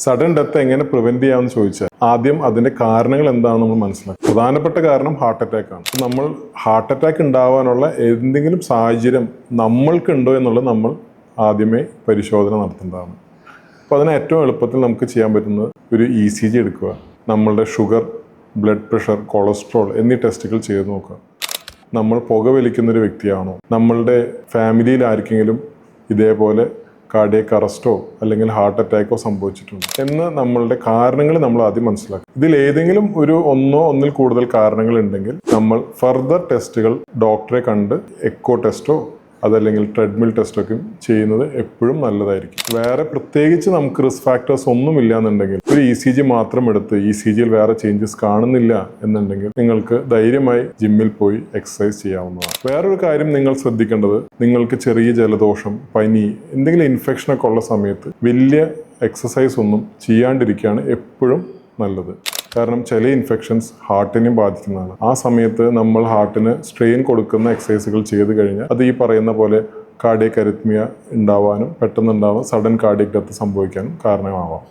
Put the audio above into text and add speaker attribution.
Speaker 1: Sudden death എങ്ങനെ prevent ചെയ്യാമെന്ന് ചോദിച്ചാൽ ആദ്യം അതിന്റെ കാരണങ്ങൾ എന്താണെന്ന് നമ്മൾ മനസ്സിലാക്കും. പ്രധാനപ്പെട്ട കാരണം ഹാർട്ട് അറ്റാക്ക് ആണ്. നമ്മൾ ഹാർട്ട് അറ്റാക്ക് ഉണ്ടാവാനുള്ള എന്തെങ്കിലും സാഹചര്യം നമ്മൾക്കുണ്ടോ എന്നുള്ളത് നമ്മൾ ആദ്യമേ പരിശോധന നടത്തേണ്ടതാണ്. അപ്പോൾ അതിന് ഏറ്റവും എളുപ്പത്തിൽ നമുക്ക് ചെയ്യാൻ പറ്റുന്നത് ഒരു ECG എടുക്കുക, നമ്മളുടെ ഷുഗർ, ബ്ലഡ് പ്രഷർ, കൊളസ്ട്രോൾ എന്നീ ടെസ്റ്റുകൾ ചെയ്ത് നോക്കുക. നമ്മൾ പുകവലിക്കുന്നൊരു വ്യക്തിയാണോ, നമ്മളുടെ ഫാമിലിയിൽ ആർക്കെങ്കിലും ഇതേപോലെ കാർഡിയക് അറസ്റ്റോ അല്ലെങ്കിൽ ഹാർട്ട് അറ്റാക്കോ സംഭവിച്ചിട്ടുണ്ട് എന്ന് നമ്മളുടെ കാരണങ്ങൾ നമ്മൾ ആദ്യം മനസ്സിലാക്കും. ഇതിൽ ഏതെങ്കിലും ഒന്നിൽ കൂടുതൽ കാരണങ്ങൾ ഉണ്ടെങ്കിൽ നമ്മൾ ഫർദർ ടെസ്റ്റുകൾ ഡോക്ടറെ കണ്ട് എക്കോ ടെസ്റ്റോ അതല്ലെങ്കിൽ ട്രെഡ്മിൽ ടെസ്റ്റൊക്കെ ചെയ്യുന്നത് എപ്പോഴും നല്ലതായിരിക്കും. വേറെ പ്രത്യേകിച്ച് നമുക്ക് റിസ്ക് ഫാക്ടേഴ്സ് ഒന്നും ഇല്ല എന്നുണ്ടെങ്കിൽ ഒരു ECG മാത്രം എടുത്ത് ECGയിൽ വേറെ ചേഞ്ചസ് കാണുന്നില്ല എന്നുണ്ടെങ്കിൽ നിങ്ങൾക്ക് ധൈര്യമായി ജിമ്മിൽ പോയി എക്സസൈസ് ചെയ്യാവുന്നതാണ്. വേറൊരു കാര്യം നിങ്ങൾ ശ്രദ്ധിക്കേണ്ടത്, നിങ്ങൾക്ക് ചെറിയ ജലദോഷം, പനി, എന്തെങ്കിലും ഇൻഫെക്ഷനൊക്കെ ഉള്ള സമയത്ത് വലിയ എക്സസൈസ് ഒന്നും ചെയ്യാണ്ടിരിക്കുകയാണ് എപ്പോഴും നല്ലത്. കാരണം ചില ഇൻഫെക്ഷൻസ് ഹാർട്ടിനെയും ബാധിക്കുന്നതാണ്. ആ സമയത്ത് നമ്മൾ ഹാർട്ടിന് സ്ട്രെയിൻ കൊടുക്കുന്ന എക്സസൈസുകൾ ചെയ്ത് കഴിഞ്ഞാൽ അത് ഈ പറയുന്ന പോലെ കാർഡിയക് അരിത്മിയ ഉണ്ടാവാനും പെട്ടെന്നുണ്ടാവാൻ സഡൻ കാർഡിയക് ഡെത്ത് സംഭവിക്കാനും കാരണമാവാം.